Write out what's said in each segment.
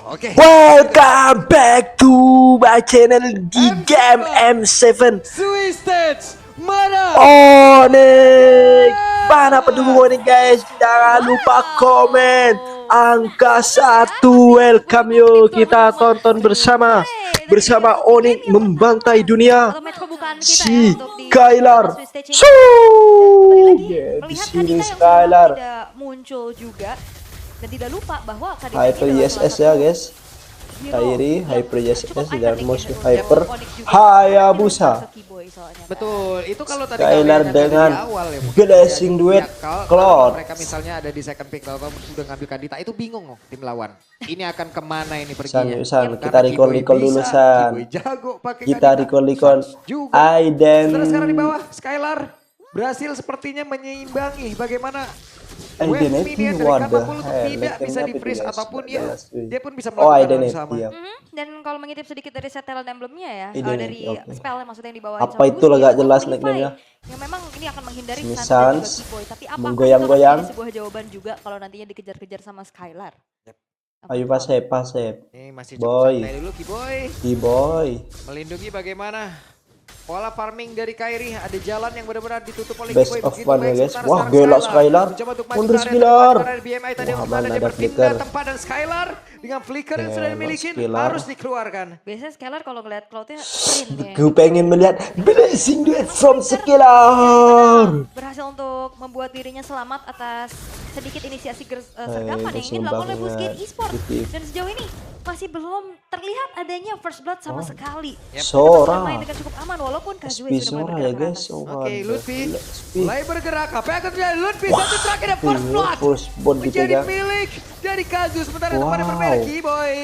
Oke. Welcome back to my channel di game M7 Twisted mana? Onyx. Para pendukung nih guys, jangan lupa komen angka 1. Welcome yuk, kita tonton bersama Onyx membantai dunia si Skylar. Di sini Skylar. Tidak muncul juga dan tidak lupa bahwa Hyper ISS ya guys. Kairi, Hyper ISS dan musuh Hyper Hayabusa. Betul, itu kalau tadi Skylar kalian dengan dari awal ya, Blessing Duet kalau Cloud. mereka misalnya ada di second pick atau sudah ngambil Kadita, itu bingung loh tim lawan. Ini akan kemana ini perginya? San, kita Karena recall Kiboy dulu bisa, San. Kiboy jago pakai Kita Kadita. recall Juga. Aiden. Terus sekarang di bawah Skylar berhasil sepertinya menyeimbangi bagaimana Identity, Minion dari what the Kapakul untuk hell, tidak Legend bisa apa di itu, freeze guys? ataupun ya Jelas, cuy. dia pun bisa Oh, melakukan hal yang Identity sama. ya. Dan kalau mengintip sedikit dari set talent emblemnya ya, Identity, dari oke. spell maksudnya yang dibawain Apa itu lah gak jelas nickname-nya. yang memang ini akan menghindari Ini Sans dan Sans, juga Kiboy. Tapi apakah menggoyang-goyang. itu akan menjadi sebuah jawaban juga kalau nantinya dikejar-kejar sama Skylar? Ayo pasep. Ini masih Boy. cukup santai dulu Kiboy. Boy. Melindungi bagaimana pola farming dari Kairi, ada jalan yang benar-benar ditutup oleh Best Kiboy. of Begitu one ya baik, guys. sementara Wah, sekarang gila Skylar. mencoba untuk maju Mundur ke area Skylar. tempat karena BMI tadi Wah, untuk mana dia ada berpindah flicker. tempat dan Skylar dengan flicker yang sudah Gila, dimiliki Skylar. harus dikeluarkan. Biasanya Skylar kalau ngeliat Cloud-nya sprint ya. Gue pengen melihat Blessing Duet from Skylar. Berhasil untuk membuat dirinya selamat atas sedikit inisiasi sergapan yang ingin dilakukan oleh seimbang Busquets banget. Esports. Titik. Dan sejauh ini masih belum terlihat adanya first blood sama sekali. Sora. Main dengan cukup aman walaupun Kazuya SP sudah Sora bergerak ya ke guys. atas. Oh, Oke, waduh. Lutfi SP. mulai bergerak. Apa yang akan terjadi? Lutfi satu terakhir dan first blood First blood menjadi dipegang. milik dari Kazu. Sementara Wow. tempatnya berbeda Kiboy.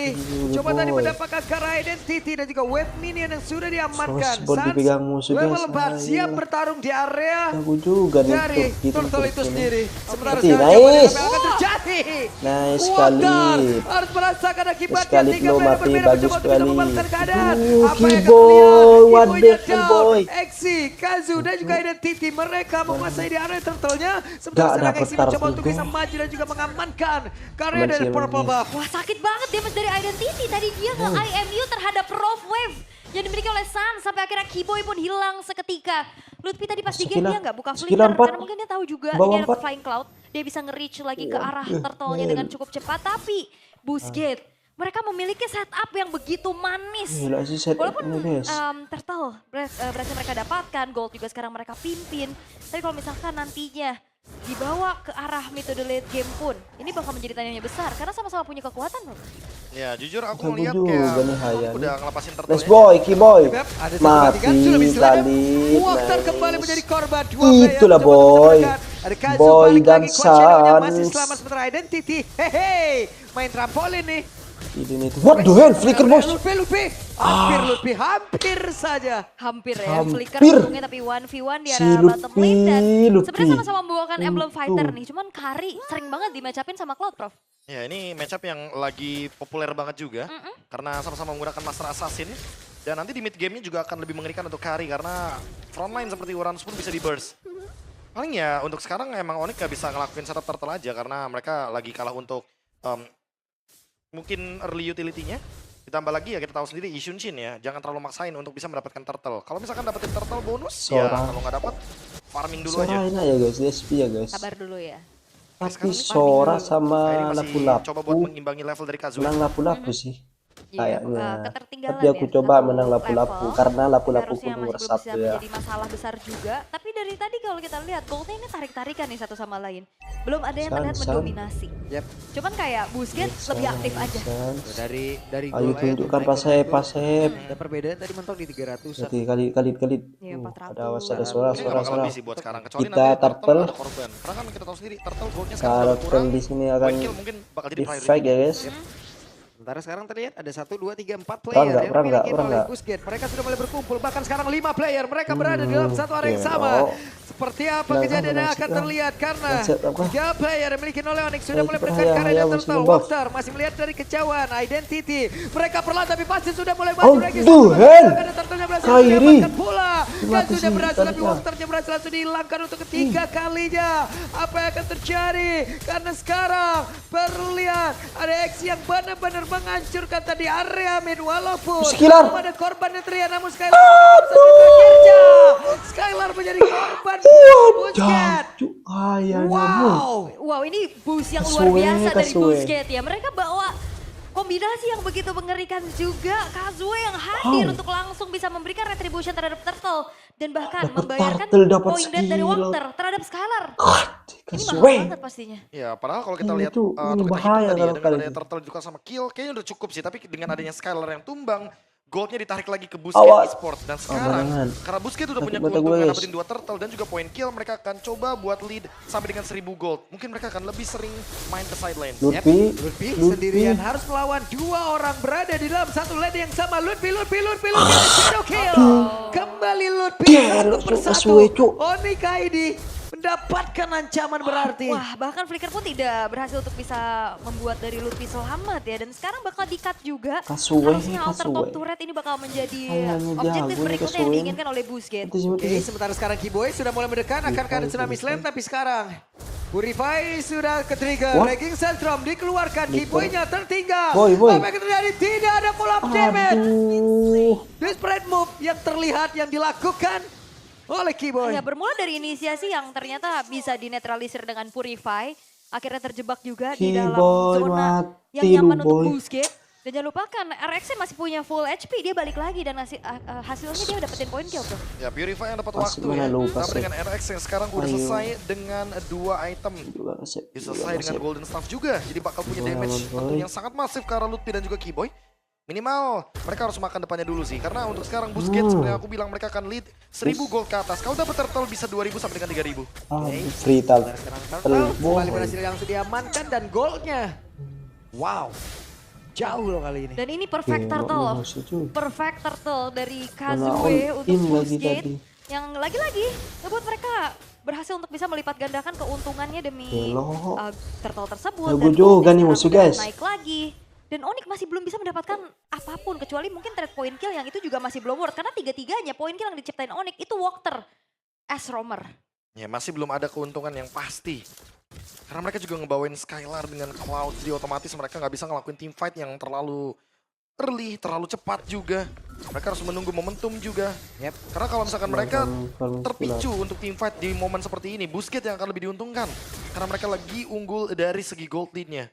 Coba tadi Boy. mendapatkan Kara Identity dan juga wave minion yang sudah diamankan. First blood Sans, dipegang musuh, duel guys. melebat, siap Ayolah. bertarung di area Aku juga nih dari Turtle itu sendiri. Sementara Oke, sekarang nice. coba apa yang akan terjadi. Nice Water sekali. harus merasakan akibatnya. Sekali Tiga belum player mati, berbeda bagus mencoba untuk bisa sekali. membalaskan keadaan. Kiboy, Apa yang akan what terlihat? the Kiboynya hell, down. boy. Exi, Kazu dan juga Identity mereka menguasai di area turtle-nya. Gak Sementara sekarang dapet Exi mencoba turtle untuk bisa juga. maju dan juga mengamankan karya Aman dari sih, Purple aman. Buff. Wah sakit banget damage dari Identity. Tadi dia nge-IMU terhadap Rough Wave yang dimiliki oleh Sans. Sampai akhirnya Kiboy pun hilang seketika. Lutfi tadi pas di game Sekilan- dia nggak buka sekilan flicker. 4, Karena mungkin dia tahu juga bawah ini ada 4. Flying Cloud. Dia bisa nge-reach lagi ke arah turtle-nya men. dengan cukup cepat. Tapi Busquets mereka memiliki setup yang begitu manis. Gila sih set Walaupun ini guys. turtle berhasil mereka dapatkan, gold juga sekarang mereka pimpin. Tapi kalau misalkan nantinya dibawa ke arah metode late game pun, ini bakal menjadi tanyanya besar karena sama-sama punya kekuatan loh. Ya jujur aku Aku ngeliat juga kayak nih, Hayan. udah ngelepasin Let's turtle-nya. boy, Kiboy. Beb, ada satu Mati pertandingan, sudah bisa kali. Water Nice. kembali menjadi korban. Dua player Itulah mencoba untuk boy. terdekat. Ada Kazu Boy balik dan lagi, Quad Shadow-nya masih Sans. selamat sementara Identity. Hehe, main trampolin nih. Ini tuh. What the hell, flicker bos. Lutfi. Hampir saja. Hampir ya, Hampir. flicker untungnya tapi 1v1 di Si arah bottom lane dan Lutfi. sebenarnya sama-sama membawakan emblem Untung. fighter nih. Cuman Kari sering banget di match up-in sama Cloud, Prof. Ya ini matchup yang lagi populer banget juga. Karena sama-sama menggunakan Master Assassin. Dan nanti di mid game-nya juga akan lebih mengerikan untuk Kari. Karena frontline seperti Uranus pun bisa di burst. Paling ya untuk sekarang emang Onyx gak bisa ngelakuin setup turtle aja. Karena mereka lagi kalah untuk mungkin early utility-nya. Ditambah lagi ya kita tahu sendiri Ishunshin ya. Jangan terlalu maksain untuk bisa mendapatkan turtle. Kalau misalkan dapetin turtle bonus ya Sora. kalau nggak dapat farming dulu aja. Sora enak ya guys, di SP ya guys. Sabar dulu ya. Tapi sekarang Sora Kairi sama masih lapu-lapu. coba buat mengimbangi level dari Kazuya. Menang lapu-lapu sih. Iya, Kayaknya. ketertinggalan Tapi aku ya, coba satu menang lapu-lapu level. karena lapu-lapu Harusnya nomor masih belum satu bisa ya. menjadi masalah besar juga. Tapi dari tadi kalau kita lihat goldnya ini tarik-tarikan nih satu sama lain. Belum ada yang terlihat San. mendominasi. Yep. Cuman kayak Busquets lebih aktif aja. Dari Ayo gol tunjukkan naik pasep, ke pasep. Ada perbedaan tadi mentok di 300. Jadi kali. Iya, 400. Ada awas, ada suara, Ini nggak bakal suara. lebih sih buat sekarang. Kecuali Kita nanti turtle. ada korban. Karena kan kita tahu sendiri turtle goldnya sekarang udah Turtle kurang. di sini akan One kill mungkin bakal jadi di priority. fight ya guys. Sementara sekarang terlihat ada 1, 2, 3, 4 Perang player nggak, yang perang dimiliki nggak, perang oleh nggak? Busquets. Mereka sudah mulai berkumpul, bahkan sekarang 5 player. Mereka berada di dalam satu area yang sama. Oh. seperti apa Nah, kejadian yang langsung, akan terlihat karena langsung, apa? 3 player yang dimiliki oleh Onyx sudah Ya, mulai kita mendekat ke area masih turtle. ngebuff. Walker masih melihat dari kejauhan Identity. Mereka perlahan tapi pasti sudah mulai maju Oh, lagi. Tuhan. Ada turtle-nya berhasil Kairi. didapatkan pula. Kan Mati sudah sih berhasil tapi tadinya. Walkernya berhasil langsung dihilangkan untuk ketiga kalinya. Apa yang akan terjadi? Karena sekarang terlihat ada X yang benar-benar menghancurkan tadi area mid walaupun Skylar. belum ada korban yang terlihat namun Skylar bekerja. Skylar menjadi korban Busquets. Cuk, ayah Wow. Wow, ini boost yang luar Kasue, biasa dari Kasue. Busquets ya. Mereka bawa kombinasi yang begitu mengerikan juga. Kazue yang hadir untuk langsung bisa memberikan retribution terhadap Turtle. Dan bahkan Dapet membayarkan turtle, dapet point dead dari skill. Walker terhadap Skylar. Ini mahal Kasue. banget pastinya. Ya, padahal kalau kita Ini lihat tuh, ini tweet bahaya Hitam tadi ya, kalau dengan kali adanya ini. Turtle juga sama kill, kayaknya udah cukup sih. Tapi dengan adanya Skylar yang tumbang, goldnya ditarik lagi ke Awas. Busquets Esports. Dan sekarang, barengan. karena Busquets udah Nanti punya bata gue, keuntungan guys. dapetin 2 turtle dan juga point kill, mereka akan coba buat lead sampai dengan 1000 gold. Mungkin mereka akan lebih sering main ke side lane. Lutfi, Lutfi Lutfi. sendirian harus melawan 2 orang berada di dalam satu lane yang sama. Lutfi shadow kill. Kembali Lutfi Gila, satu Cuk, persatu. Kasue, Cuk. Oni Kaidi mendapatkan ancaman berarti. Wah, bahkan Flicker pun tidak berhasil untuk bisa membuat dari Lutfi selamat ya. Dan sekarang bakal di-cut juga. Kasue, Harusnya Alter Kasue. Top Turret ini bakal menjadi Ayahnya objektif jago nih berikutnya yang Kasue. diinginkan oleh Busquets. Oke, sementara sekarang Kiboy sudah mulai mendekat akan ke arah tsunami slam, tapi sekarang Purify sudah ke-trigger. What? Raging Sentrum dikeluarkan, Kiboy-nya tertinggal. Boy. Apa yang terjadi? Tidak ada pull up damage. Aduh. Desperate move yang terlihat yang dilakukan oleh Kiboy. Ya, bermula dari inisiasi yang ternyata bisa dinetralisir dengan Purify. Akhirnya terjebak juga di dalam Kiboy zona mati yang nyaman lu, untuk Boy. Busquets. Dan jangan lupakan, RX masih punya full HP, dia balik lagi dan hasilnya dia dapetin poin kill tuh. Ya, Purify yang dapat Pas waktu mana ya. lu, Tapi pas dengan RX yang sekarang udah Ayo. selesai dengan 2 item. Juga kasih. Bisa selesai dengan Golden Staff juga. Jadi bakal punya Boy, damage boy. tentu yang sangat masif ke arah Lutfi dan juga Kiboy. Minimal mereka harus makan depannya dulu sih. Karena untuk sekarang Busquets seperti yang aku bilang mereka akan lead 1000 gold ke atas. Kalau dapat turtle bisa 2000 sampai dengan 3000. Free tag. Sekarang Turtle kembali berhasil langsung diamankan dan goldnya. Wow, jauh loh kali ini. Dan ini perfect Gila, turtle. musuh tuh. Perfect turtle dari Kena Kazue all untuk in lagi Busquets. tadi. Yang lagi-lagi ngebuat mereka berhasil untuk bisa melipat gandakan keuntungannya demi Gila. turtle tersebut. Jago Dan juga goldnya nih sekarang musuh, sudah guys. naik lagi. Dan Onyx masih belum bisa mendapatkan apapun kecuali mungkin trade point kill yang itu juga masih belum worth. Karena tiga-tiganya point kill yang diciptain Onyx itu Walker as roamer. Ya masih belum ada keuntungan yang pasti. Karena mereka juga ngebawain Skylar dengan Cloud. Jadi otomatis mereka nggak bisa ngelakuin team fight yang terlalu early, terlalu cepat juga. Mereka harus menunggu momentum juga. Karena kalau misalkan mereka terpicu untuk team fight di momen seperti ini, Busquets yang akan lebih diuntungkan. Karena mereka lagi unggul dari segi gold lead-nya.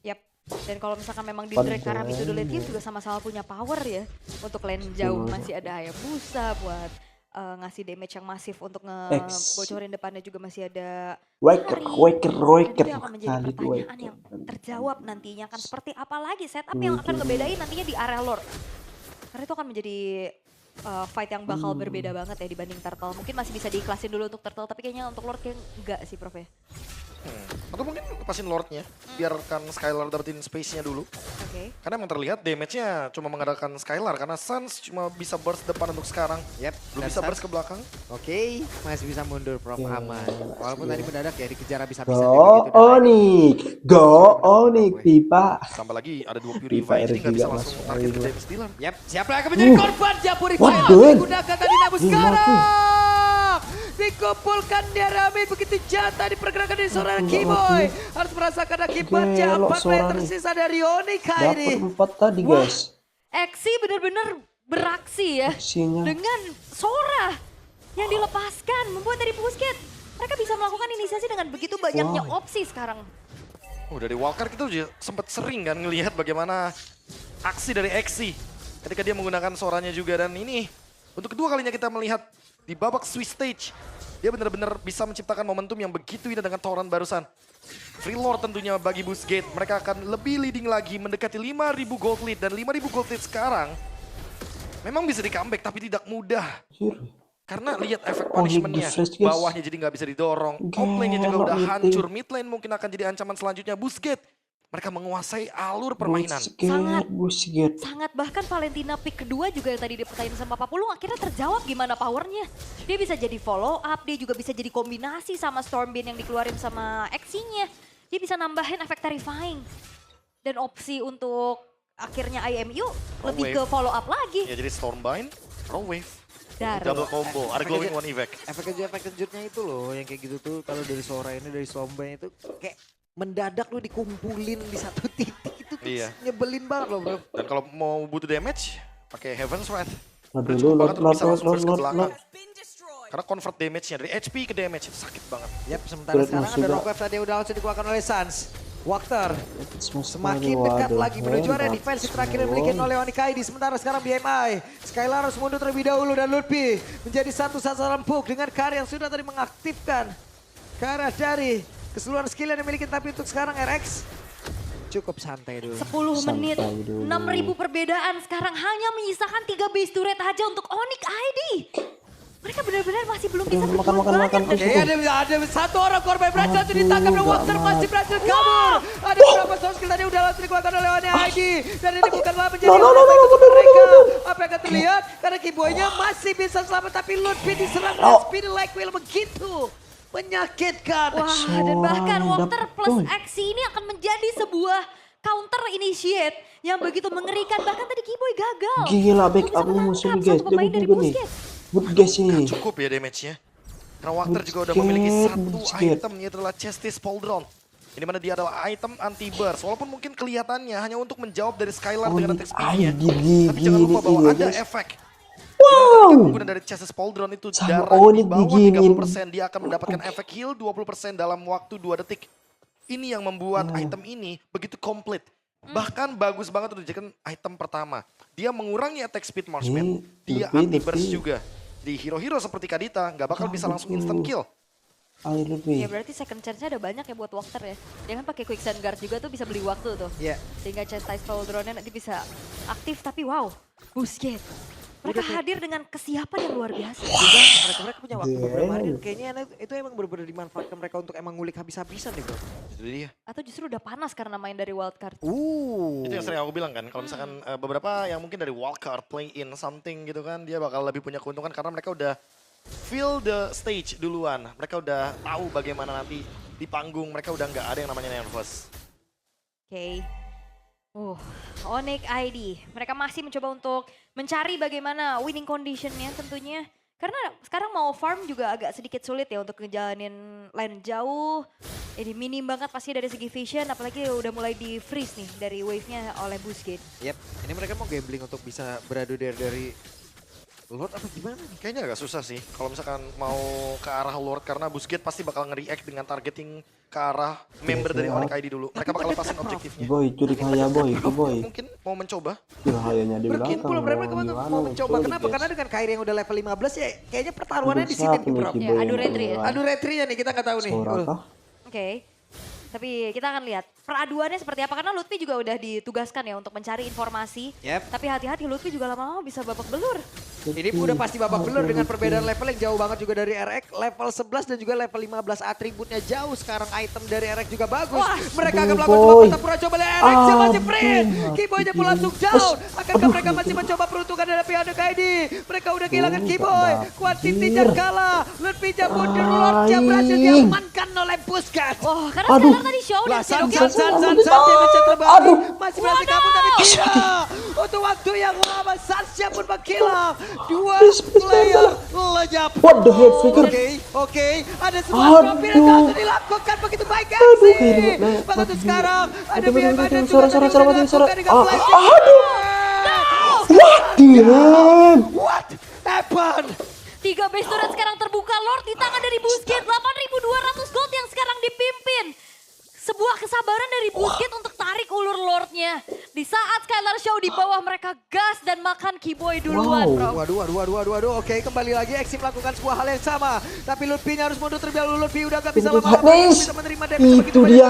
Yap. Dan kalau misalkan memang di drag karena itu late game juga sama-sama punya power ya. Untuk lane jauh masih ada Hayabusa buat ngasih damage yang masif untuk ngebocorin depannya juga masih ada Waker. Dan itu yang akan menjadi Kali pertanyaan Waker. yang terjawab nantinya akan seperti apa lagi setup yang akan ngebedain nantinya di area Lord. Karena itu akan menjadi fight yang bakal berbeda banget ya dibanding Turtle. Mungkin masih bisa diiklasin dulu untuk Turtle tapi kayaknya untuk Lord kayak enggak sih Prof ya. Atau mungkin lepasin Lord-nya, biarkan Skylar dapetin space-nya dulu. Oke. Karena emang terlihat damage-nya cuma mengandalkan Skylar. Karena Suns cuma bisa burst depan untuk sekarang. Belum dan bisa Suns- burst ke belakang. Oke, masih bisa mundur Prof aman. Walaupun tadi mendadak ya dikejar habis-habisan Go juga gitu. dan Onyx. Go Onyx pipa. Tambah lagi ada 2 Free Purify, Fire jadi nggak bisa juga langsung masuk. target ke Ayo. damage dealer. siapa yang akan menjadi korban? Japuri What Fire the? digunakan tadi namun Gila, sekarang dikumpulkan dia Rami begitu jatah di pergerakan dari seorang Kiboy. Harus merasakan akibatnya Gelo 4 player Sora nih. tersisa dari Oni Dapat Kairi. 4 tadi Wah. guys. Eksi benar-benar beraksi ya. Aksinya. Dengan Sora yang dilepaskan membuat dari Busquets mereka bisa melakukan inisiasi dengan begitu banyaknya opsi sekarang. Dari Walker kita udah sempat sering kan ngelihat bagaimana aksi dari Eksi ketika dia menggunakan suaranya juga. Dan ini untuk kedua kalinya kita melihat di babak Swiss stage. Dia benar-benar bisa menciptakan momentum yang begitu indah dengan tauran barusan. Free Lord tentunya bagi Busquets. Mereka akan lebih leading lagi mendekati 5.000 gold lead. Dan 5.000 gold lead sekarang memang bisa di comeback tapi tidak mudah. Karena lihat efek punishment-nya, di-fresh, guys. bawahnya jadi nggak bisa didorong. Top lane-nya juga Gelo, udah meeting. hancur, mid lane mungkin akan jadi ancaman selanjutnya. Busquets mereka menguasai alur permainan. Busquets. Sangat, bahkan Valentina pick kedua juga yang tadi dipertanyain sama Papulung akhirnya terjawab gimana powernya. Dia bisa jadi follow up, dia juga bisa jadi kombinasi sama Stormbeam yang dikeluarin sama X-nya. Dia bisa nambahin efek terrifying. Dan opsi untuk akhirnya IMU lebih ke follow up lagi. Ya jadi Stormbind, Raw Wave. Daruh. Double combo, ada glowing one effect. Efek kejutnya itu loh, yang kayak gitu tuh kalau dari Sora ini, dari Stormbind itu kayak mendadak lu dikumpulin di satu titik itu tuh nyebelin banget loh bro. Dan kalau mau butuh damage, pakai Heaven's Wrath. Aduh, Karena convert damage-nya dari HP ke damage itu sakit banget. Yap, sementara sekarang ada Rock Wave tadi udah langsung dikeluarkan oleh Sans. Wakter semakin dekat lagi menuju area defense terakhir yang dimiliki oleh Onikaidi. Sementara sekarang BMI, Skylar harus mundur terlebih dahulu dan Lutfi menjadi satu sasaran empuk dengan Kari yang sudah tadi mengaktifkan ke arah dari keseluruhan skill yang dimiliki. Tapi untuk sekarang RX cukup santai dulu. 10 menit, 6.000 perbedaan. Sekarang hanya menyisakan 3 base turret aja untuk Onyx ID. Mereka benar-benar masih belum bisa berbuat banyak. Oke, ada satu orang korban berhasil langsung ditangkap dan Walter masih berhasil kabur. Ada beberapa soft skill tadi udah langsung dikeluarkan oleh Onyx ID. Dan ini bukanlah menjadi untuk mereka. Apa yang akan terlihat? Karena Kiboynya masih bisa selamat tapi Lutfi diserang oleh Speedy Like Will begitu menyakitkan. Wah, dan bahkan Walter plus X ini akan menjadi sebuah counter initiate yang begitu mengerikan. Bahkan tadi Kiboy gagal. Gila backupnya musuh guys. Pemain dari Busquets. Good guys ini. Cukup ya damage-nya. Karena Walter juga udah memiliki satu item, yaitu adalah Chestis Pauldron. Ini mana dia adalah item anti-burst. Walaupun mungkin kelihatannya hanya untuk menjawab dari Skylar dengan attack speed-nya. Tapi jangan lupa bahwa ada efek. Wow. Kemudian dari Chestis Pauldron itu darah di bawah 30%. Dia akan mendapatkan efek heal 20% dalam waktu 2 detik. Ini yang membuat item ini begitu komplit. Bahkan bagus banget untuk dijadikan item pertama. Dia mengurangi attack speed marksman. Dia anti-burst juga. Di hero-hero seperti Kadita nggak bakal bisa langsung instant kill. Ya berarti second chance-nya ada banyak ya buat Walter ya. Dia kan pakai quicksand guard juga tuh bisa beli waktu tuh. Sehingga Chastise Pauldron-nya nanti bisa aktif tapi wow, Busquets. Mereka hadir dengan kesiapan yang luar biasa. Mereka punya waktu beberapa hari dan kayaknya itu emang benar-benar dimanfaatkan mereka untuk emang ngulik habis-habisan deh bro. Itu dia. Atau justru udah panas karena main dari wildcard. Itu yang sering aku bilang kan, kalau misalkan beberapa yang mungkin dari wildcard play in something gitu kan, dia bakal lebih punya keuntungan karena mereka udah feel the stage duluan. Mereka udah tahu bagaimana nanti di panggung, mereka udah nggak ada yang namanya nervous. Oke. Onyx ID. Mereka masih mencoba untuk mencari bagaimana winning conditionnya tentunya. Karena sekarang mau farm juga agak sedikit sulit ya untuk ngejalanin lane jauh. Ini minim banget pasti dari segi vision, apalagi udah mulai di freeze nih dari wave-nya oleh Busquets. Yep, ini mereka mau gambling untuk bisa beradu dari Lord apa gimana nih? Kayaknya agak susah sih kalau misalkan mau ke arah Lord karena Busquets pasti bakal nge-react dengan targeting ke arah member dari Onyx ID dulu. Mereka bakal lepasin objektifnya. Boy, curi kaya boy. Mungkin mau mencoba. Bahayanya di belakang. Berkimpul mereka mau mencoba. Kenapa? Karena dengan Kairi yang udah level 15 ya kayaknya pertaruhannya di sini nih bro. Ya, adu retri ya. Adu retrinya nih kita nggak tahu nih. Oke. Tapi kita akan lihat peraduannya seperti apa. Karena Lutfi juga udah ditugaskan ya untuk mencari informasi. Tapi hati-hati Lutfi juga lama-lama bisa babak belur. Ini udah pasti babak belur dengan perbedaan level yang jauh banget juga dari RX. Level 11 dan juga level 15 atributnya jauh. Sekarang item dari RX juga bagus. Mereka akan melakukan coba pertempuran coba dari RX yang masih print. Kiboynya pun langsung down. Akankah mereka masih mencoba peruntungan dari pihak KD? Mereka udah kehilangan Kiboy. Quantity yang kalah. Lutfi mundur, Lordnya berhasil diamankan oleh Busquets. Karena sekarang tadi show dan San damage terbalik. Masih berhasil kabur tapi tidak. Untuk waktu yang lama Sansya pun menghilang. Dua player lejap. What the heck figure? Oke. Ada sebuah profil yang harus dilakukan begitu baik MC. Bahkan untuk sekarang ada BM dan juga What happened? 3 base turret sekarang terbuka. Lord di tangan dari Busquets. 8.200 gold yang sekarang dipimpin. Sebuah kesabaran dari Busquets untuk tarik ulur Lordnya. Di saat Skylar Show di bawah mereka gas dan makan Kiboy duluan bro. Waduh. Oke, kembali lagi Exim melakukan sebuah hal yang sama. Tapi Lutfi-nya harus mundur terlebih dahulu. Lutfi udah gak bisa lama-lama. Bisa menerima damage begitu banyak.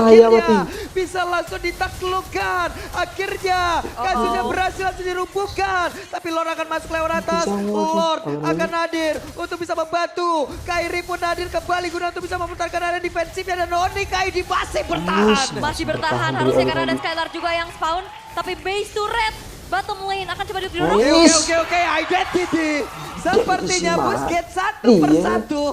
Akhirnya bisa langsung ditaklukkan. Akhirnya kasusnya berhasil langsung dirumpuhkan. Tapi Lord akan masuk lewat atas. Lord akan hadir untuk bisa membantu. Kairi pun hadir kembali guna untuk bisa mempertahankan area defensifnya. Dan Onyx ID masih bertahan. Masih bertahan harusnya karena ada Skylar juga yang spawn. Tapi base to red, bottom lane akan coba didorong. Oke, identity. Sepertinya Busquets satu persatu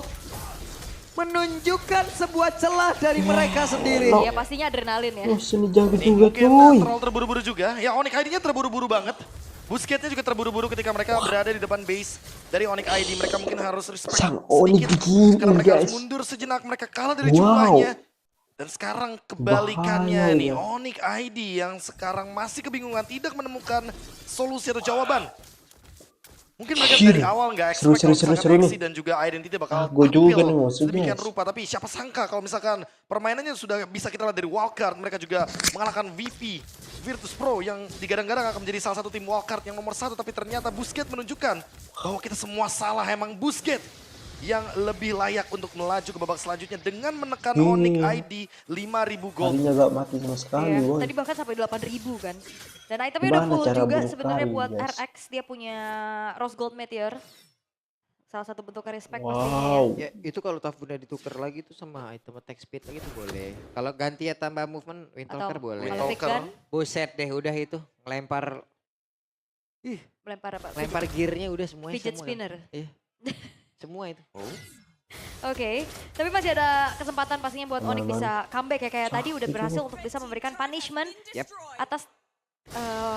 menunjukkan sebuah celah dari mereka sendiri. Ya pastinya adrenalin ya. Sini jago Ini juga mungkin cuy. terlalu terburu-buru juga. Ya Onyx ID-nya terburu-buru banget. Busquets-nya juga terburu-buru ketika mereka berada di depan base dari Onyx ID. Mereka mungkin harus respect Sang Onyx sedikit. begini, Karena mereka harus guys. mundur sejenak. Mereka kalah dari Wow. jumlahnya. Dan sekarang kebalikannya Bahaya nih. ya. Onyx ID yang sekarang masih kebingungan. Tidak menemukan solusi atau jawaban. Mungkin mereka dari awal nggak expect kalau misalkan nih. Exi dan juga Identity bakal Gue juga tampil nih maksudnya. sedemikian rupa. Tapi siapa sangka kalau misalkan permainannya sudah bisa kita lihat dari wildcard. Mereka juga mengalahkan VP, Virtus Pro yang digadang-gadang akan menjadi salah satu tim wildcard yang nomor 1. Tapi ternyata Busquets menunjukkan bahwa kita semua salah. Emang Busquets yang lebih layak untuk melaju ke babak selanjutnya dengan menekan Onyx ID 5.000 gold. Tadinya gak mati sama sekali, Iya, boy. tadi bahkan sampai 8.000 kan. Dan itemnya udah Gimana full cara juga bunuh sebenarnya Kari, buat guys? RX. Dia punya Rose Gold Meteor. Salah satu bentuk respect Wow. pastinya. Ya itu kalau Tafbunda ditukar lagi tuh sama item attack speed lagi tuh boleh. Kalau ganti ya tambah movement Windtalker Atau boleh. kalau pick Windtalker. gun, Buset deh udah itu ngelempar melempar apa? lempar gearnya udah semuanya Fidget semua. spinner. Iya. Semua itu. Oke, tapi masih ada kesempatan pastinya buat Onyx Aman-aman. bisa comeback ya kayak tadi udah itu berhasil untuk bisa memberikan punishment Yep. atas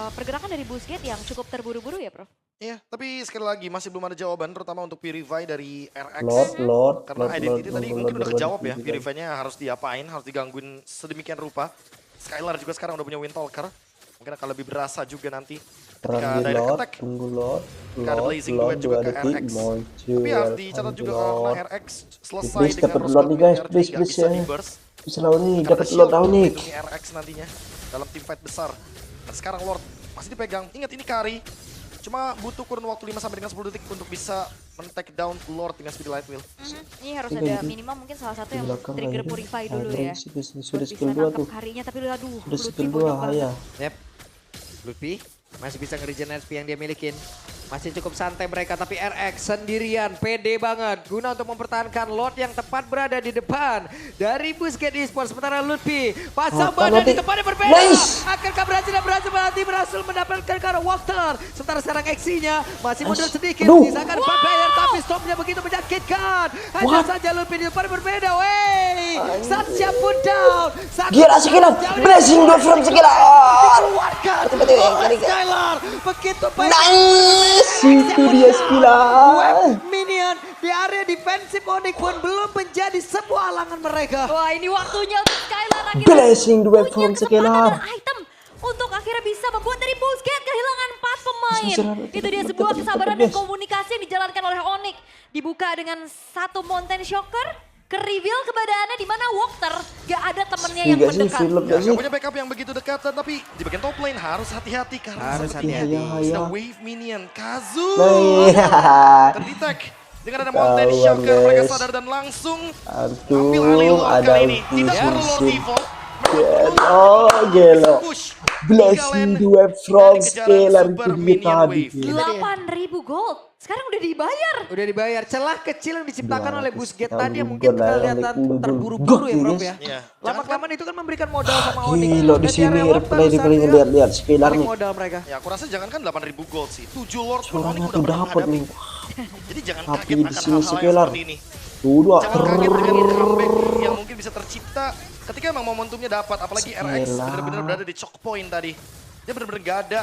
pergerakan dari Busquets yang cukup terburu-buru ya, Prof. Iya, tapi sekali lagi masih belum ada jawaban terutama untuk Purify dari RX. Lord, Karena Identity tadi mungkin udah kejawab ya, Lord. Purify-nya harus diapain, harus digangguin sedemikian rupa. Skylar juga sekarang udah punya Windtalker. Mungkin akan lebih berasa juga nanti ketika Terang di direct Lord, attack. tunggu Lord, Ketika ada Blazing Duet juga ke RX. Tapi harus dicatat juga karena RX selesai Please, dengan dapat Rose Lord Gold nih, guys. Meteor, Please, jadi nggak please, bisa ya. di-burst. Bisa lawan nih, Karena dapat shield Lord tahu untuk nih. melindungi RX nantinya dalam tim fight besar. Dan sekarang Lord masih dipegang. Ingat ini Kari. Cuma butuh kurun waktu 5 sampai dengan 10 detik untuk bisa men-take down Lord dengan speed light wheel. Ini harus Tiga ada itu. minimal mungkin salah satu Di yang belakang trigger lagi. Purify dulu Ada ya. sudah Buat skill bisa 2 nangkep tuh. Karinya tapi aduh, Sudah Lutfi skill 2 bodoh banget. Haya. Yep. Lutfi masih bisa nge-regen HP yang dia milikin. Masih cukup santai mereka, tapi RX sendirian, pede banget. Guna untuk mempertahankan Lord yang tepat berada di depan. Dari Busquets Esports, sementara Lutfi pasang badan di tempat yang berbeda. Nice. Akankah berhasil mendapatkan Karo Walter. Sementara sekarang X-nya masih mundur sedikit. Aduh. Sisakan Vampire, tapi stopnya begitu menyakitkan. Hanya What? saja Lutfi di depan yang berbeda. Wey, Satya pun down. Gila sekilan, blessing dua from sekilan. Dikeluarkan Tiba-tiba yang oleh kali. Skylar. Begitu baik. Nice, itu dia skillan. Web minion di area defensif Onyx pun belum menjadi sebuah halangan mereka. Wah ini waktunya untuk Skylar akhirnya Blessing the web punya from kesempatan Skylar. dan item untuk akhirnya bisa membuat dari Busquets kehilangan 4 pemain. Itu dia sebuah kesabaran dan komunikasi yang dijalankan oleh Onyx. Dibuka dengan satu Mountain Shocker, ke reveal keberadaannya di mana Walker gak ada temennya yang Enggak sih, mendekat. Philip Ya, gak sih? gak punya backup yang begitu dekat, tapi di bagian top lane harus hati-hati karena Harus sepertinya hati-hati. sudah wave minion Kazu Nah, terdetek dengan ada Mountain Kawan, Shocker, mereka guys. sadar dan langsung Aduh, ambil alih Lord ada kali ini. Tidak ulti perlu Lord Simpson. Evo. Oh, gelo. Push. Blessing Tiga the lane web from dari kejaran Skylar Super itu dia Minion tadi. Wave. 8.000 gold. Sekarang udah dibayar. Udah dibayar. Celah kecil yang diciptakan oleh 200 Busquets tahun tadi yang mungkin gol lah, kelihatan yang terburu-buru ya gol, Prof guys. ya. Iya. Lama-kelamaan itu kan memberikan modal sama Onyx. Gila di Dan sini area Lord replay baru saat dia lihat Skylar balik nih. modal mereka. Ya, aku rasa jangan kan 8.000 gold sih. 7 Lord pun Suaranya Onyx tuh udah pernah dapat menghadapi. nih. Jadi jangan Tapi kaget di akan sini hal-hal yang Skylar. seperti ini. Tuh dua. Jangan kaget dengan comeback yang mungkin bisa tercipta ketika emang momentumnya dapat. Apalagi RX Skylar. benar-benar berada di choke point tadi. Dia benar-benar gak ada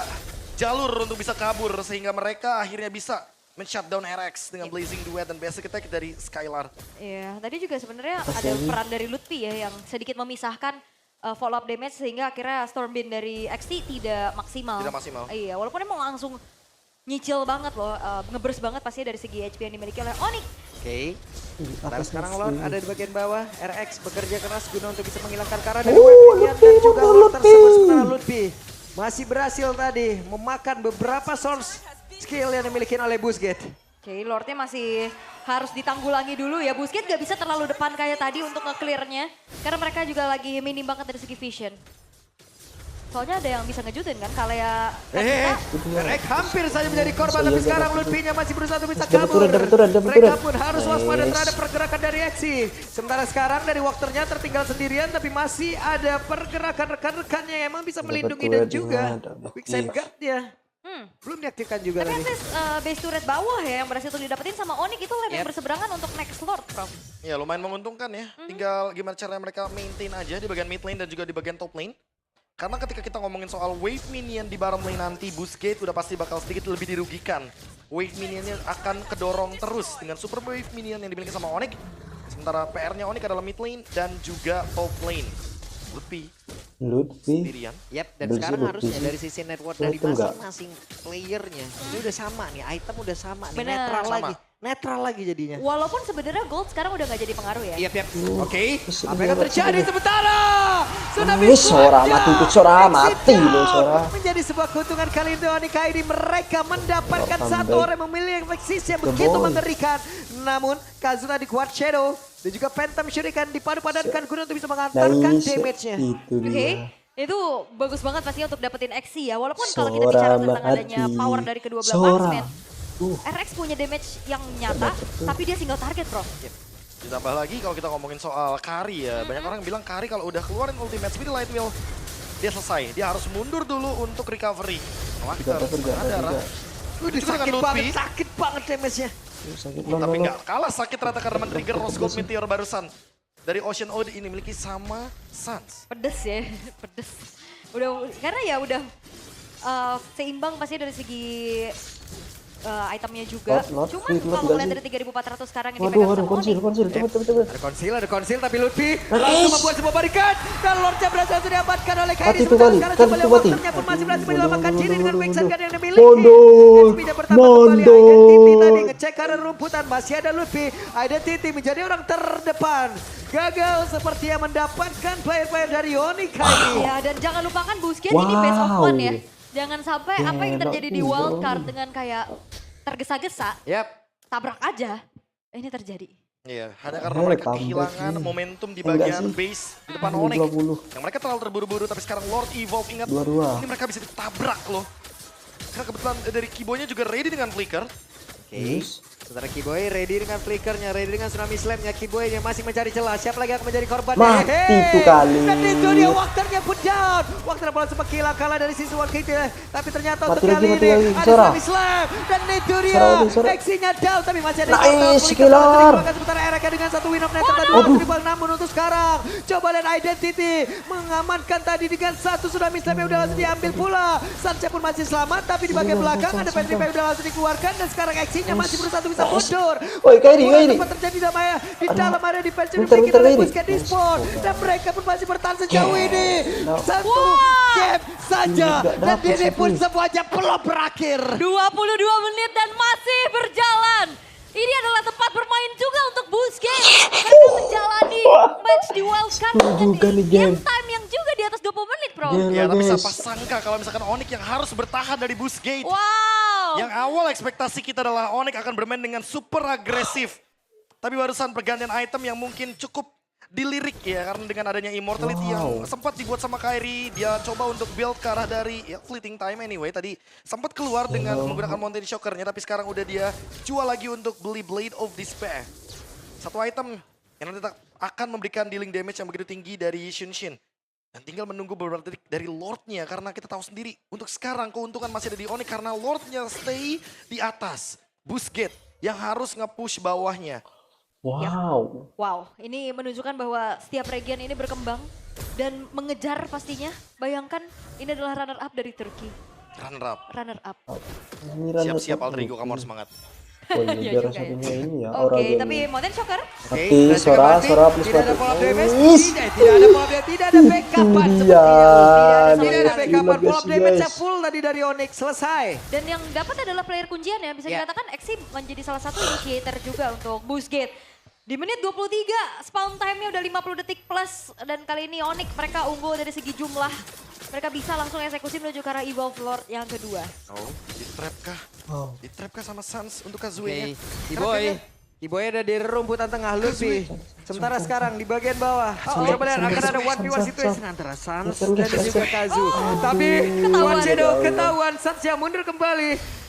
jalur untuk bisa kabur sehingga mereka akhirnya bisa men-shutdown RX dengan Blazing Duet dan basic attack dari Skylar. Iya, tadi juga sebenarnya ada peran dari Lutfi ya yang sedikit memisahkan follow up damage sehingga akhirnya Stormbeam dari XT tidak maksimal. Tidak maksimal. Iya, walaupun emang langsung nyicil banget loh, ngeburst banget pasti dari segi HP yang dimiliki oleh Onyx. Oke. Nah, Atas sekarang sini. Lord ada di bagian bawah. RX bekerja keras guna untuk bisa menghilangkan Kara dari Weaponian dan juga Lord tersebut. Sementara Lutfi masih berhasil tadi memakan beberapa source skill yang dimiliki oleh Busquets. Oke, Lordnya masih harus ditanggulangi dulu ya. Busquets gak bisa terlalu depan kayak tadi untuk nge-clearnya. Karena mereka juga lagi minim banget dari segi vision. Soalnya ada yang bisa ngejutin kan, kalau ya RX hampir saja menjadi korban, Bisa tapi juga sekarang dapat Lutfi-nya masih berusaha untuk bisa Dapat kabur. turret. Mereka pun harus waspada Nice. terhadap pergerakan dari Exi. Sementara sekarang dari Walkernya tertinggal sendirian, tapi masih ada pergerakan rekan-rekannya yang emang bisa Dapat melindungi dan turret juga dengan ada quick save Beef. guard-nya. Belum diaktifkan juga Tapi tadi. at least base turret bawah ya yang berhasil untuk didapetin sama Onyx itu lane yang berseberangan untuk next lord, Prof. Ya lumayan menguntungkan ya. Tinggal gimana caranya mereka maintain aja di bagian mid lane dan juga di bagian top lane. Karena ketika kita ngomongin soal wave minion di bottom lane nanti, Boostgate udah pasti bakal sedikit lebih dirugikan. Wave minionnya akan kedorong terus dengan super wave minion yang dimiliki sama Onyx. Sementara PR-nya Onyx adalah mid lane dan juga top lane. Lutfi Lutfi. sendirian. Yap, dan Bersih, sekarang Lutfi. harusnya dari sisi network Itu dari enggak. masing-masing playernya ini udah sama nih, item udah sama nih, Bener. netral Sama. lagi. Netral lagi jadinya. Walaupun sebenarnya gold sekarang udah nggak jadi pengaruh ya. Yap. Oke. Terus Apa ini yang akan apa terjadi sih? sementara? Tsunami Wih, Sora Squad mati, down. Sora Exit mati loh, down. Sora. Menjadi sebuah keuntungan kali ini Onyx ID. Mereka mendapatkan Welcome satu back. orang yang memilih eksis yang The begitu boy. mengerikan. Namun Kazuna di Quad Shadow dan juga Phantom Shuriken dipadu-padankan guna untuk bisa mengantarkan Nice. damage-nya. Itu Oke, dia. itu bagus banget pastinya untuk dapetin XC ya. Walaupun kalau kita bicara Sora tentang adanya mati. power dari kedua belah Sora. marksman, RX punya damage yang nyata, tapi dia single target, Bro. Ditambah lagi kalau kita ngomongin soal Kari ya. Banyak orang bilang Kari kalau udah keluarin ultimate speed light wheel, dia selesai. Dia harus mundur dulu untuk recovery. Wah, Tidak ada juga. Udah Itu dengan sakit Lutfi. banget damage-nya. Sakit Tapi nggak kalah sakit ternyata karena men-trigger Rose Gold Meteor barusan. Dari Ocean Ode ini miliki sama Suns. Pedes ya, pedes. Udah, karena ya udah seimbang pasti dari segi itemnya juga. Not Cuman free, not kalau gaji. ngeliat dari 3.400 sekarang yang Waduh, dipegang sama konsil, Onyx. konsil, cepet. Ada konsil tapi Lutfi langsung membuat sebuah barikat dan Lordnya berhasil diamankan oleh Kairi. Mati tuh, Sementara Bali. sekarang Kan coba itu lihat mati. Walkernya pun masih berhasil menyelamatkan diri dengan quick save yang dimiliki. Mondor, SP-nya pertama kembali Identity tadi ngecek karena rumputan masih ada Lutfi. Identity menjadi orang terdepan. Gagal seperti yang mendapatkan player-player dari Onyx kali. Ya, dan jangan lupakan Boostgate ini best of Wow. one ya. Jangan sampai apa yang Enak terjadi di juga. wildcard dengan kayak tergesa-gesa, Yap. tabrak aja. Ini terjadi. Iya, hanya karena Eh, mereka comeback kehilangan nih. momentum di Enggak bagian sih. base di depan 20. Onyx. Yang mereka terlalu terburu-buru, tapi sekarang Lord Evolve, ingat, 22. ini mereka bisa ditabrak loh. Karena kebetulan dari Kibonya juga ready dengan flicker. Oke. Yes. Saudara Kiboy ready dengan flickernya, ready dengan tsunami slamnya. Kiboy yang masih mencari celah. Siapa lagi yang akan menjadi korban? Mati tuh kali. Dan itu dia Walkernya put down. Walker bola sempat kalah dari sisi Walker itu. Tapi ternyata untuk Mati kali lagi, ini ada Sora. tsunami slam. Dan itu dia. Sora. Exinya down tapi masih ada Nice, Flicker killer. berhasil dikeluarkan sementara Ereka dengan satu win of net tadi Waduh. tribal. Namun untuk sekarang coba lihat Identity mengamankan tadi dengan satu tsunami slam yang udah langsung diambil pula. Sancha pun masih selamat tapi di bagian belakang ada Patrick Pay udah langsung dikeluarkan dan sekarang Exinya masih berusaha untuk bisa mundur. Woi, Kairi. Tempat terjadi di dalam area defense yang Bentar, dimiliki oleh Kairi. Boostgate Esport. Dan mereka pun masih bertahan sejauh ini. No. Satu game saja. Nggak Dan dapet ini pun satu. semuanya belum berakhir. 22 menit dan masih berjalan. Ini adalah tempat bermain juga untuk Boostgate. Mereka menjalani match di wildcard Seru juga nih, game game. time yang juga di atas 20 menit, Bro. Gila, Ya, tapi guys. siapa sangka kalau misalkan Onyx yang harus bertahan dari Boostgate. Wow. Yang awal ekspektasi kita adalah Onyx akan bermain dengan super agresif. Tapi barusan pergantian item yang mungkin cukup dilirik ya. Karena dengan adanya immortality yang sempat dibuat sama Kairi. Dia coba untuk build ke arah dari ya, fleeting time anyway. Tadi sempat keluar dengan menggunakan Mountain Shockernya. Tapi sekarang udah dia jual lagi untuk beli Blade of Despair. Satu item yang nanti akan memberikan dealing damage yang begitu tinggi dari Shunshin. Dan tinggal menunggu beberapa detik dari Lordnya karena kita tahu sendiri untuk sekarang keuntungan masih ada di Onyx karena Lordnya stay di atas. Boostgate yang harus nge-push bawahnya. Wow. Wow, ini menunjukkan bahwa setiap region ini berkembang dan mengejar pastinya. Bayangkan ini adalah runner up dari Turki. Runner up. Runner up. Siap-siap Aldrigo, kamu harus semangat. Oh iya, Iya biar juga ya. satunya ini ya. Oke, Aura tapi Gaming. Mountain Shocker Mati, dan juga Sora, mati. Sora plus Tidak ada mati. follow up damage. Nice. Tidak ada follow up damage. Tidak ada backupan Iya. sepertinya. Tidak ada Nice. backupan. Gila, Follow up guys, damage-nya guys. full tadi dari Onyx. Selesai. dan yang dapat adalah player kuncian ya. Bisa Ya. dikatakan Exi menjadi salah satu initiator juga untuk Boostgate. Di menit 23, spawn time-nya udah 50 detik plus. Dan kali ini Onyx mereka unggul dari segi jumlah. Mereka bisa langsung eksekusi menuju ke arah Evolve Lord yang kedua. Oh, di-trap kah? Oh. Di-trap kah sama Sans untuk Kazuya-nya? Kiboy. Kiboy ada di rumputan tengah Luffy. Sementara sekarang di bagian bawah. Coba lihat akan ada 1v1 situation antara Sans dan juga Kazu. Tapi Wachedo ketahuan, Sans yang mundur kembali.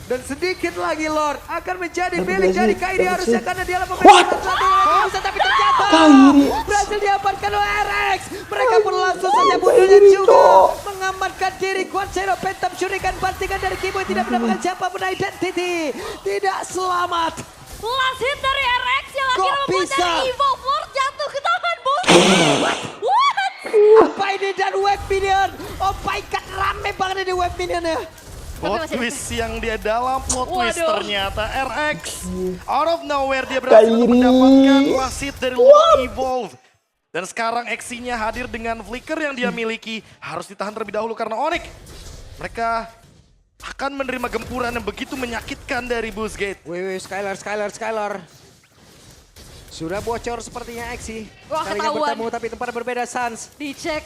Dan sedikit lagi Lord akan menjadi milik dari Kairi harusnya karena dia adalah pemain satu. Tapi ternyata berhasil diamankan oleh RX. Mereka pun langsung saja mundurnya juga mengamankan diri. Quadshadow Phantom Shuriken bantingan dari Kiboy tidak mendapatkan siapapun identity. Tidak selamat. Last hit dari RX yang Kok akhirnya membuat bisa? dari Evolve Lord jatuh ke tangan bos. What? Apa ini dan web minion? Oh my god, rame banget ini web minionnya. Plot twist yang dia dalam plot twist Waduh. ternyata RX out of nowhere dia berhasil untuk Kairi. mendapatkan wasit dari Lord Evolve. Dan sekarang Exinya hadir dengan flicker yang dia miliki harus ditahan terlebih dahulu karena Onyx. Mereka akan menerima gempuran yang begitu menyakitkan dari Boostgate. Wih, Skylar. Sudah bocor sepertinya Exi. Wah, Kalinya ketahuan. bertemu tapi tempat berbeda Sans. Dicek.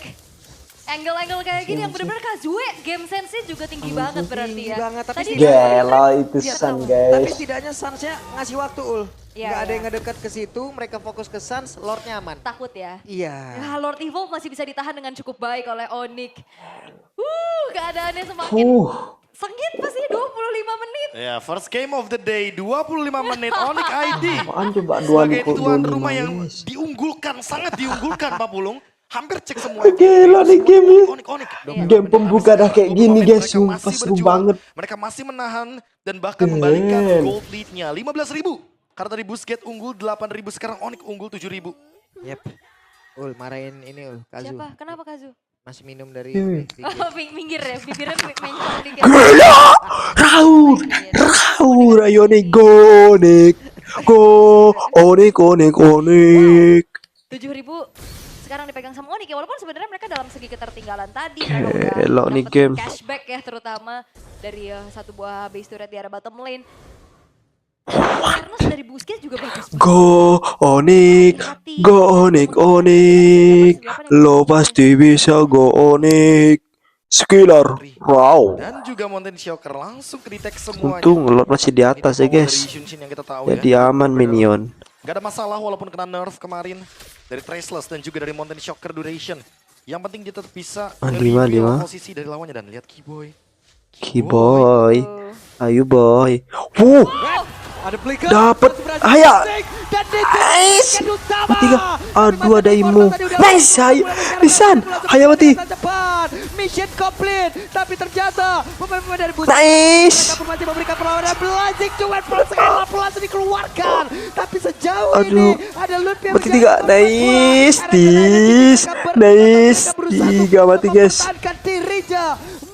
Angle-angle kayak gini yang benar-benar Kazue game sense-nya juga tinggi banget berarti Tinggi ya. banget, tapi Tadi Gelo itu Dia San tahu. Tapi guys. setidaknya Sansnya ngasih waktu Ul. Iya, Nggak ada iya. yang ngedekat ke situ, mereka fokus ke Sans, Lordnya aman. takut ya. Iya. Ya, Lord Evolve masih bisa ditahan dengan cukup baik oleh Onyx. Keadaannya semakin sengit pasti 25 menit. Ya, first game of the day 25 menit Onyx ID. Apaan coba dua Sebagai kok tuan 25 rumah yang guys. diunggulkan, sangat diunggulkan Pak Pulung. Hampir cek semua. Gila nih game ya. Onyx. Game pembuka dah kayak gini guys, sumpah seru banget. Mereka masih menahan dan bahkan membalikkan Keren. gold lead-nya 15.000. Karena tadi Boostgate unggul 8.000, sekarang Onyx unggul 7.000. Yep. Ul, marahin ini Ul, Kazu. Siapa? Kenapa Kazu? Masih minum dari Hmm. Oh, minggir ya, bibirnya mencong dikit. Gila! Raur, ayo nih go, Nik. Go, Onik. 7.000 sekarang dipegang sama Onyx ya, walaupun sebenarnya mereka dalam segi ketertinggalan tadi mereka Gelo udah nih dapet game. cashback ya, terutama dari satu buah base turret di area bottom lane. Awareness dari Busquets juga bagus banget. Go, Onik. Lo pasti bisa go, Onik. Skiller, wow. Dan juga Mountain Shocker langsung ke-detect semuanya. Untung Lord masih di atas ya Ini power guys. dari Shunshin yang kita tahu ya. Jadi aman minion. Gak ada masalah walaupun kena nerf kemarin dari Traceless dan juga dari Mountain Shocker Duration. Yang penting dia tetap bisa Lima, nge-review lima. posisi dari lawannya. Dan lihat Kiboy. Kiboy, Oh. ayo boy. Ada flicker. Dapet. berhasil Aya. masing, dan itu Nice. kan utama. Mati gak? Aduh, ada Tapi Imu. tadi udah Nice, langsung Ayo. mulai sekarang Lisan. langsung Ayo mati. dengan cepat. Mission complete. Tapi ternyata pemain-pemain dari Busquets Nice. mereka pun masih memberikan perlawanan. Blazing cuman sekali langsung dikeluarkan. Tapi sejauh Aduh. ini ada Luffy yang Mati menjadi tiga. korban Nice. bola. Karena Tis. mereka berusaha Nice. untuk berusaha Tiga mati guys. mempertahankan dirinya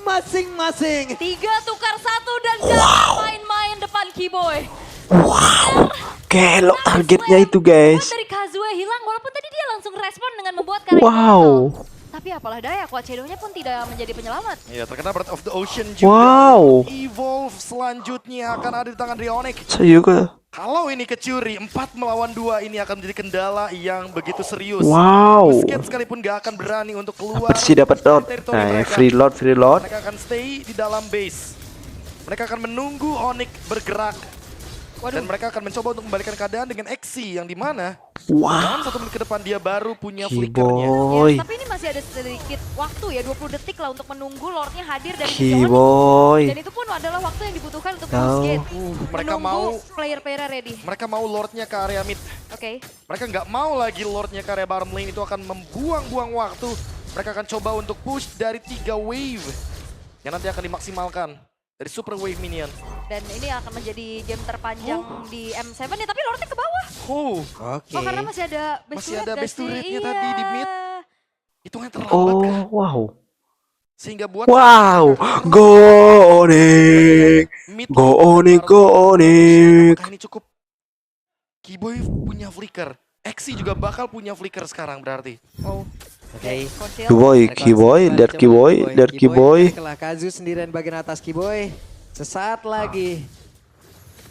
masing-masing. 3 tukar 1 dan jangan main-main depan Kiboy. Wow. Gelo targetnya itu guys. Dari Kazue hilang walaupun tadi dia langsung respon dengan membuat karya Wow. Tapi apalah daya, Quadshadow-nya pun tidak menjadi penyelamat. Ya, terkena Breath of the Ocean juga. Wow. Evolve selanjutnya akan ada di tangan Onyx. Saya juga. Kalau ini kecuri, 4 melawan 2 ini akan menjadi kendala yang begitu serius. Wow. Busquets sekalipun gak akan berani untuk keluar. Dapat sih dapat dot. dari teritori Nah, mereka. free load. Mereka akan stay di dalam base. Mereka akan menunggu Onyx bergerak. Dan mereka akan mencoba untuk membalikan keadaan dengan Exi yang dimana dalam Wow. 1 menit ke depan dia baru punya flickernya. Kiboy. Tapi ini masih ada sedikit waktu ya, 20 detik lah untuk menunggu Lordnya hadir dari sisi Onyx. Kiboy. Dan itu pun adalah waktu yang dibutuhkan untuk Tahu. Busquets. Mereka Menunggu mau- player-player ready. Mereka mau Lordnya ke area mid. Oke. Mereka nggak mau lagi Lordnya ke area bottom lane, itu akan membuang-buang waktu. Mereka akan coba untuk push dari 3 wave yang nanti akan dimaksimalkan dari super wave minion. Dan ini akan menjadi game terpanjang di M7 ya, tapi Lordnya ke bawah. Oh, Oke. Oh karena masih ada base Masih turret ada gak base sih? turretnya tadi di mid. Iya. hitungannya terlambat kan? Oh, wow. Sehingga buat Wow. Go Onyx. mid Go Onyx, go Onyx. apakah ini cukup? Kiboy punya flicker. Exi juga bakal punya flicker sekarang berarti. Oh. Oke. Conceal. Kiboy, lihat Kiboy. Kalah Kazu sendirian bagian atas Kiboy. Sesaat lagi.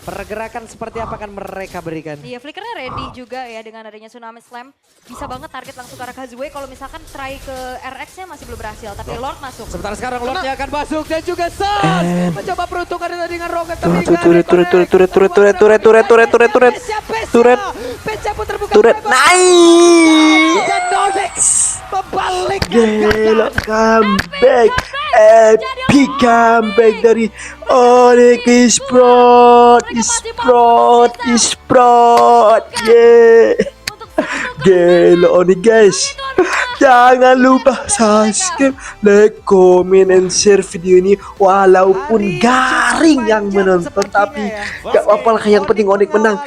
Pergerakan seperti apa akan mereka berikan? Iya, flickernya ready juga ya dengan adanya Tsunami Slam. Bisa banget target langsung ke arah Kazue. Kalau misalkan try ke RX-nya masih belum berhasil, tapi Lord masuk. Sebentar sekarang Lordnya akan masuk dan juga Sus mencoba peruntungan tadi dengan Rocket tapi turret naik. dan Nodex membalik Gila, comeback epic comeback dari Onyx Esports yeah. Gila Onyx guys, jangan lupa subscribe, like, comment, and share video ini walaupun garing yang menonton, tapi gak apa-apa lah, yang penting Onyx menang.